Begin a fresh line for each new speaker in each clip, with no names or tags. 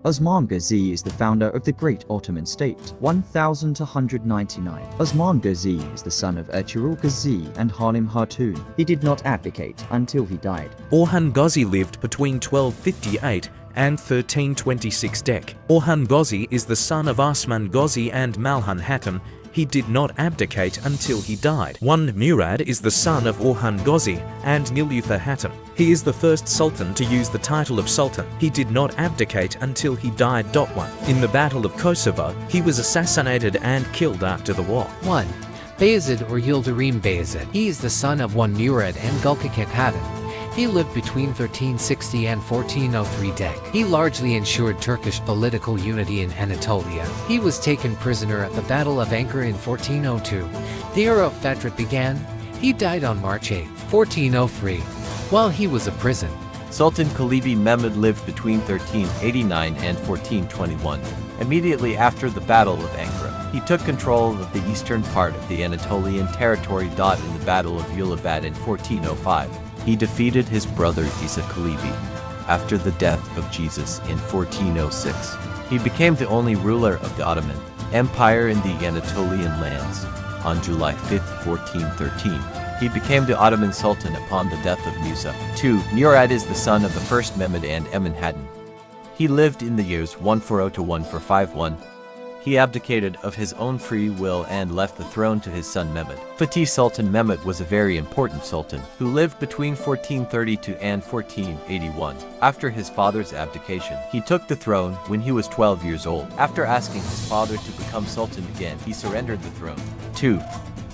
Osman Ghazi is the founder of the Great Ottoman State, 1199. Osman Ghazi is the son of Ertuğrul Ghazi and Halim Hatun. He did not abdicate until he died.
Orhan Ghazi lived between 1258 and 1326 Dec. Orhan Ghazi is the son of Osman Ghazi and Malhan Hatun. He did not abdicate until he died. 1. Murad is the son of Orhan Ghazi and Nilüfer Hatun. He is the first sultan to use the title of sultan. He did not abdicate until he died. 1. In the Battle of Kosovo, he was assassinated and killed after the war.
1. Bayezid or Yildirim Bayezid. He is the son of 1 Murad and Gülkeket Hatun. He lived between 1360 and 1403 Dec. He largely ensured Turkish political unity in Anatolia. He was taken prisoner at the Battle of Ankara in 1402. The era of Fatrat began. He died on March 8, 1403, while he was a prison.
Sultan Çelebi Mehmed lived between 1389 and 1421. Immediately after the Battle of Ankara, he took control of the eastern part of the Anatolian territory. In the Battle of Ulabat in 1405. He defeated his brother Isa Çelebi. After the death of Jesus in 1406, he became the only ruler of the Ottoman Empire in the Anatolian lands. On July 5, 1413, he became the Ottoman Sultan upon the death of Musa. 2. Murad is the son of the first Mehmed and Emin Hatun. He lived in the years 140 to 1451. He abdicated of his own free will and left the throne to his son Mehmed. Fatih Sultan Mehmed was a very important sultan who lived between 1432 and 1481. After his father's abdication, he took the throne when he was 12 years old. After asking his father to become sultan again, he surrendered the throne. 2.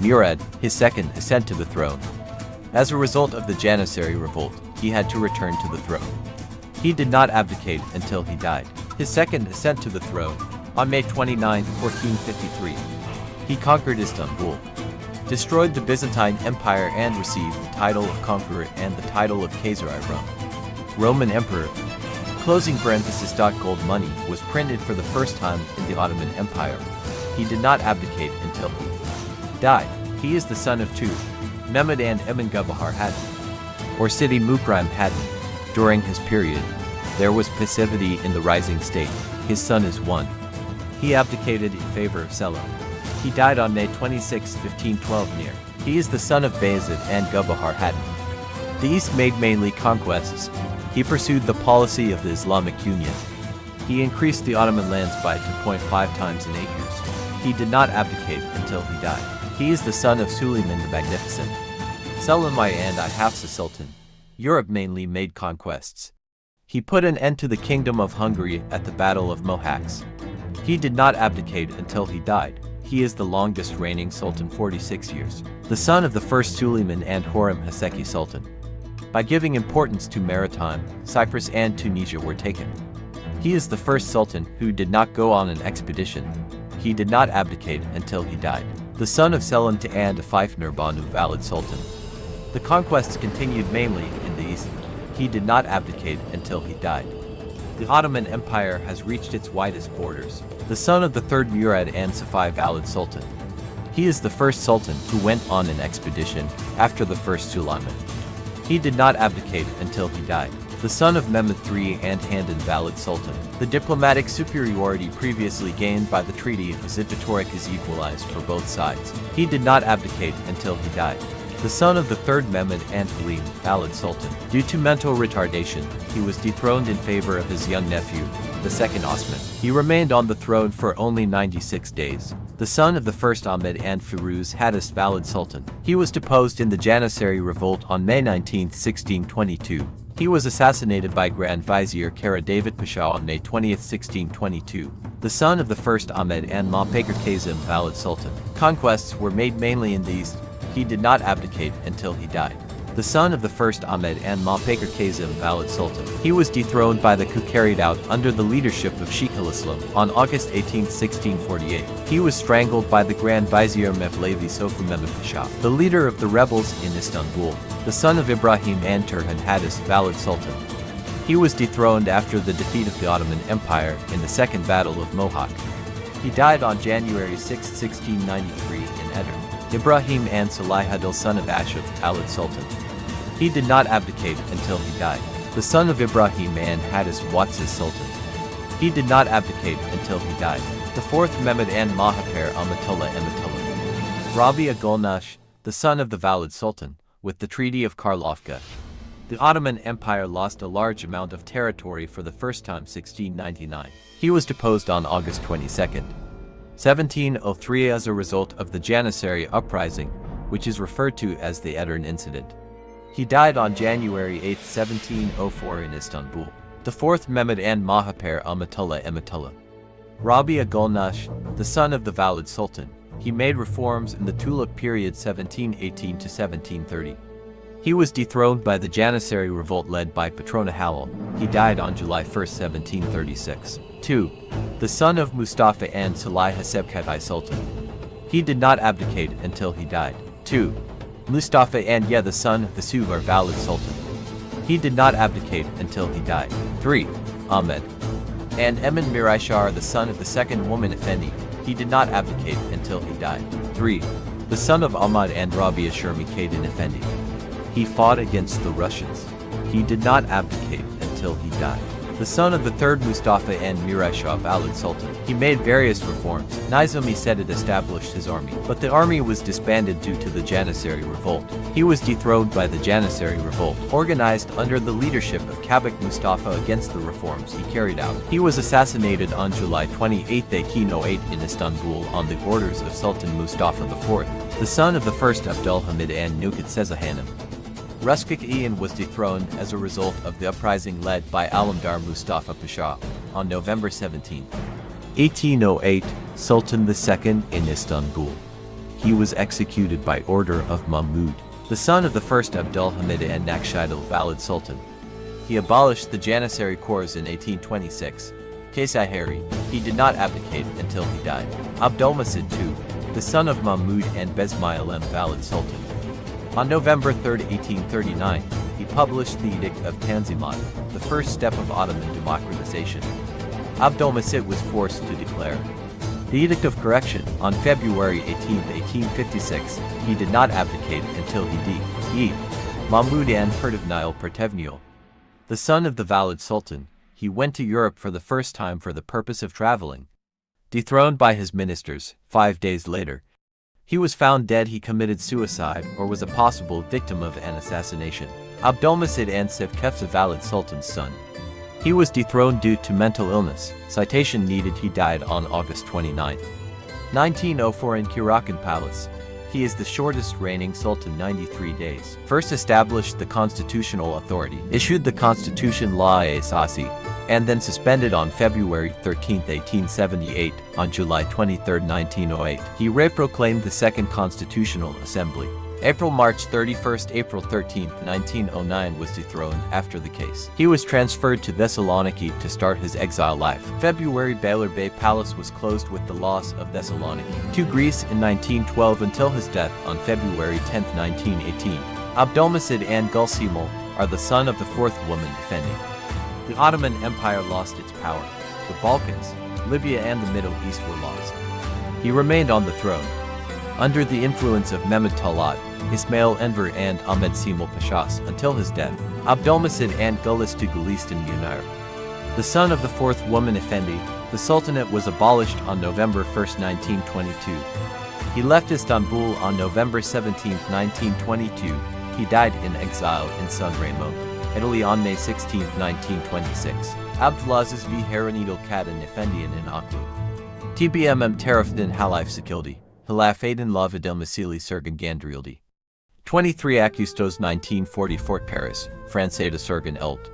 Murad, his second ascent to the throne. As a result of the Janissary revolt, he had to return to the throne. He did not abdicate until he died. His second ascent to the throne. On May 29, 1453, he conquered Istanbul, destroyed the Byzantine Empire and received the title of conqueror and the title of Kaisar Rome. Roman Emperor. Closing parenthesis. Gold money was printed for the first time in the Ottoman Empire. He did not abdicate until he died. He is the son of 2. Mehmed and Emin Gubahar Hatun, or Sidi Mukrem Hatun. During his period, there was passivity in the rising state. His son is 1. He abdicated in favor of Selim. He died on May 26, 1512 near. He is the son of Bayezid and Gubahar Hatun. The East made mainly conquests. He pursued the policy of the Islamic Union. He increased the Ottoman lands by 2.5 times in 8 years. He did not abdicate until he died. He is the son of Suleiman the Magnificent. Selim I and I Hafsa Sultan. Europe mainly made conquests. He put an end to the Kingdom of Hungary at the Battle of Mohacs. He did not abdicate until he died. He is the longest reigning sultan, 46 years. The son of the first Suleiman and Hurrem Haseki Sultan. By giving importance to maritime, Cyprus and Tunisia were taken. He is the first sultan who did not go on an expedition. He did not abdicate until he died. The son of Selim II and Fifner Banu Valid Sultan. The conquests continued mainly in the east. He did not abdicate until he died. The Ottoman Empire has reached its widest borders. The son of the third Murad and Safavi Valid Sultan. He is the first sultan who went on an expedition after the first Suleiman. He did not abdicate until he died. The son of Mehmed III and Handan Valid Sultan. The diplomatic superiority previously gained by the Treaty of Zitotorek is equalized for both sides. He did not abdicate until he died. The son of the third Mehmed and Halim Valid Sultan. Due to mental retardation, he was dethroned in favor of his young nephew, the second Osman. He remained on the throne for only 96 days. The son of the first Ahmed and Firuz Hadis Valid Sultan. He was deposed in the Janissary revolt on May 19, 1622. He was assassinated by Grand Vizier Kara David Pasha on May 20, 1622. The son of the first Ahmed and Montbaker Kazim Valid Sultan. Conquests were made mainly in the east. He did not abdicate until he died. The son of the first Ahmed and Montbaker Kazim Valid Sultan. He was dethroned by the coup carried out under the leadership of Sheikh al-Islam on August 18, 1648. He was strangled by the Grand Vizier Mevlevi Sofa Mehmed Pasha, the leader of the rebels in Istanbul, the son of Ibrahim and Turhan Hadis Valid Sultan. He was dethroned after the defeat of the Ottoman Empire in the Second Battle of Mohak. He died on January 6, 1693 in Edirne. Ibrahim and Salahadil, son of Ashaf Valid Sultan. He did not abdicate until he died. The son of Ibrahim and Hadis Watzis Sultan. He did not abdicate until he died. The fourth Mehmed and Mahaper Amatullah Ematullah. Rabia Golnash, the son of the Valid Sultan, with the Treaty of Karlovka. The Ottoman Empire lost a large amount of territory for the first time 1699. He was deposed on August 22, 1703 as a result of the Janissary uprising, which is referred to as the Edirne incident. He died on January 8, 1704 in Istanbul. The fourth Mehmed and Mahaper Amatullah Ematullah. Rabia Golnash, the son of the Valid Sultan. He made reforms in the Tulip period 1718 to 1730. He was dethroned by the Janissary revolt led by Petrona Halil. He died on July 1, 1736. 2. The son of Mustafa and Salih Sebkati Sultan. He did not abdicate until he died. 2. Mustafa and Ye, the son of the Suvar Valid Sultan. He did not abdicate until he died. 3. Ahmed and Emin Miraishar, the son of the second woman Effendi. He did not abdicate until he died. 3. The son of Ahmad and Rabia Shermikaddin Effendi. He fought against the Russians. He did not abdicate until he died. The son of the third Mustafa and Mirai Shah Valid Sultan. He made various reforms. Nizami said it established his army, but the army was disbanded due to the Janissary revolt. He was dethroned by the Janissary revolt, organized under the leadership of Kabak Mustafa against the reforms he carried out. He was assassinated on July 28, 1808 in Istanbul on the orders of Sultan Mustafa IV, the son of the first Abdülhamid and Nukat Sezahanim. Ruskik Ian was dethroned as a result of the uprising led by Alamdar Mustafa Pasha on November 17, 1808, Sultan II in Istanbul. He was executed by order of Mahmud, the son of the first Abdülhamid and Nakshidal Valid Sultan. He abolished the Janissary corps in 1826. Kaysihari, he did not abdicate until he died. Abdülmecid II, the son of Mahmud and Besmailem Valid Sultan. On November 3, 1839, he published the Edict of Tanzimat, the first step of Ottoman democratization. Abdülmecid was forced to declare the Edict of Correction on February 18, 1856. He did not abdicate until he died. Mahmud and Pertevnil Pertevnil, the son of the Valid Sultan, he went to Europe for the first time for the purpose of traveling. Dethroned by his ministers, 5 days later, he was found dead. He committed suicide or was a possible victim of an assassination. Abdülmecid and Sevkefs, Valid Sultan's son. He was dethroned due to mental illness. Citation needed. He died on August 29, 1904 in Kirakan Palace. He is the shortest reigning sultan, 93 days. First established the constitutional authority, issued the constitution Law Esasi, and then suspended on February 13, 1878. On July 23, 1908, he reproclaimed the Second Constitutional Assembly. March 31, April 13, 1909 was dethroned after the case. He was transferred to Thessaloniki to start his exile life. February, Beylerbeyi Palace was closed with the loss of Thessaloniki to Greece in 1912 until his death on February 10, 1918. Abdülmecid and Gulsimul are the son of the fourth woman defending. The Ottoman Empire lost its power. The Balkans, Libya and the Middle East were lost. He remained on the throne under the influence of Mehmed Talat, Ismail Enver and Ahmed Simul Pashas until his death. Abdülmecid and Gülistan Gülistan Munir, the son of the fourth woman Effendi, the Sultanate was abolished on November 1, 1922. He left Istanbul on November 17, 1922. He died in exile in San Remo, Italy on May 16, 1926. Abdülaziz V. Haranidal Kadın Efendi'nin in Aklu. TBMM Tarafdin Halif Sikildi. Hilafaden Lavadel Masili Sergan Gandrildi. 23 Acustos 1944 Paris, Francais de Sergan Elt.